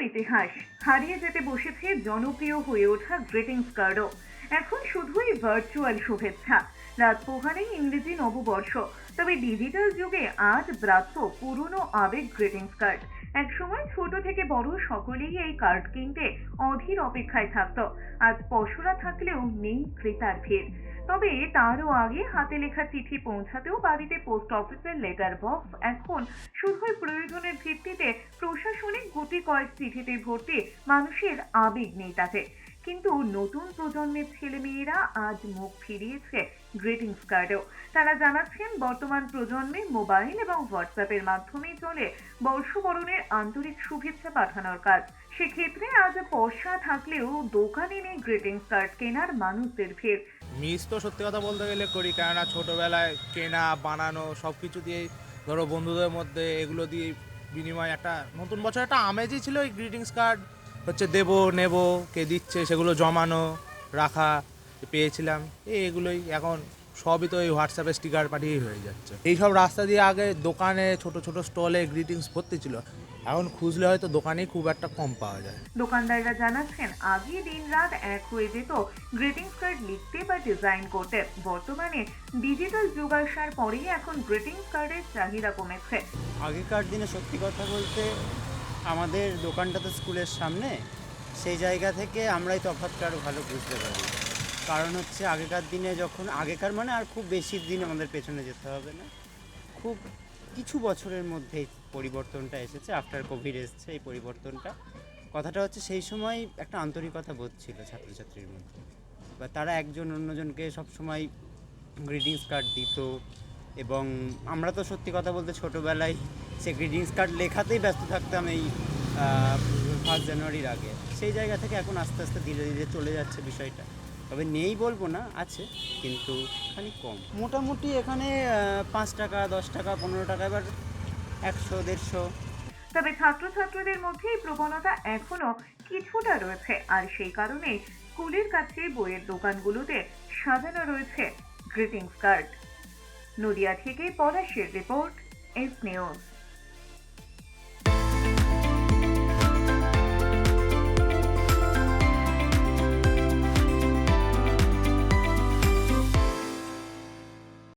ইতিহাস, হারিয়ে যেতে বসেছে জনপ্রিয় হয়ে ওঠা গ্রিটিংস কার্ডও। এখন শুধুই ভার্চুয়াল শুভেচ্ছা, রাত পোহালেই ইংরেজি নববর্ষ। তবে ডিজিটাল যুগে আজ ব্রাত্য পুরনো আবেগ গ্রিটিংস কার্ড। একসময় ছোট থেকে বড় সকলেই এই কার্ড কিনতে অধীর অপেক্ষায় থাকতো। আজ পসরা থাকলেও নেই ক্রেতার ভিড়। তবে তারও আগে হাতে লেখা চিঠি পৌঁছাতেও বাড়িতে পোস্ট অফিসের লেটার বক্স এখন শুধুই প্রয়োজনের ভিত্তিতে প্রশাসনিক গুটি কয়েক চিঠিতে ভর্তি। মানুষের আবেগ নেই তাতে। কিন্তু নতুন প্রজন্মের ছেলেমেয়েরা আজ মুখ ফিরিয়েছে গ্রিটিংস কার্ডেও। তারা জানাচ্ছেন বর্তমান প্রজন্মে মোবাইল এবং হোয়াটসঅ্যাপের মাধ্যমেই চলে বর্ষবরণের আন্তরিক শুভেচ্ছা পাঠানোর কাজ। সেক্ষেত্রে আজ পয়সা থাকলেও দোকানে নেই গ্রিটিংস কার্ড কেনার মানুষদের ভিড়। মিস তো সত্যি কথা বলতে গেলে করি, কেননা ছোটোবেলায় কেনা বানানো সব কিছু দিয়েই ধরো বন্ধুদের মধ্যে এগুলো দিয়ে বিনিময় একটা নতুন বছর একটা আমেজই ছিল। এই গ্রিটিংস কার্ড হচ্ছে দেবো নেবো, কে দিচ্ছে সেগুলো জমানো রাখা পেয়েছিলাম, এগুলোই এখন সবই তো এই হোয়াটসঅ্যাপে স্টিকার পাঠিয়েই হয়ে যাচ্ছে। এইসব রাস্তা দিয়ে আগে দোকানে ছোট ছোট স্টলে গ্রিটিংস ভর্তি ছিল, এখন খুঁজলে হয়তো দোকানেই খুব একটা কম পাওয়া যায়। দোকানদাররা জানাচ্ছেন আগে দিন রাত এক হয়ে যেত গ্রিটিংস কার্ড লিখতে বা ডিজাইন করতে। বর্তমানে ডিজিটাল যুগ আসার পরেই এখন গ্রিটিংস কার্ডের চাহিদা কমেছে। আগেকার দিনে সত্যি কথা বলতে আমাদের দোকানটা তো স্কুলের সামনে, সেই জায়গা থেকে আমরাই তফাৎটা আরও ভালো বুঝতে পারি। কারণ হচ্ছে আগেকার দিনে যখন আগেকার মানে আর খুব বেশি দিন আমাদের পেছনে যেতে হবে না, খুব কিছু বছরের মধ্যেই পরিবর্তনটা এসেছে। আফটার কোভিড এসছে এই পরিবর্তনটা। কথাটা হচ্ছে সেই সময় একটা আন্তরিকতা বোধ ছিল ছাত্রছাত্রীর মধ্যে, বা তারা একজন অন্যজনকে সবসময় গ্রিটিংস কার্ড দিত। এবং আমরা তো সত্যি কথা বলতে ছোটোবেলায় সে গ্রিটিংস কার্ড লেখাতেই ব্যস্ত থাকতাম এই 1 জানুয়ারির আগে। সেই জায়গা থেকে এখন আস্তে আস্তে ধীরে ধীরে চলে যাচ্ছে বিষয়টা। তবে নেই বলবো না, আছে, কিন্তু খানিক কম। মোটামুটি এখানে 5 টাকা, 10 টাকা, 15 টাকা, এবার 100, 150। তবে ছাত্রছাত্রীদের মধ্যে এই প্রবণতা এখনো কিছুটা রয়েছে, আর সেই কারণে স্কুলের কাছে বইয়ের দোকানগুলোতে সাজানো রয়েছে গ্রিটিংস কার্ড। নদিয়া থেকে পলাশের রিপোর্ট, এস নিউজ।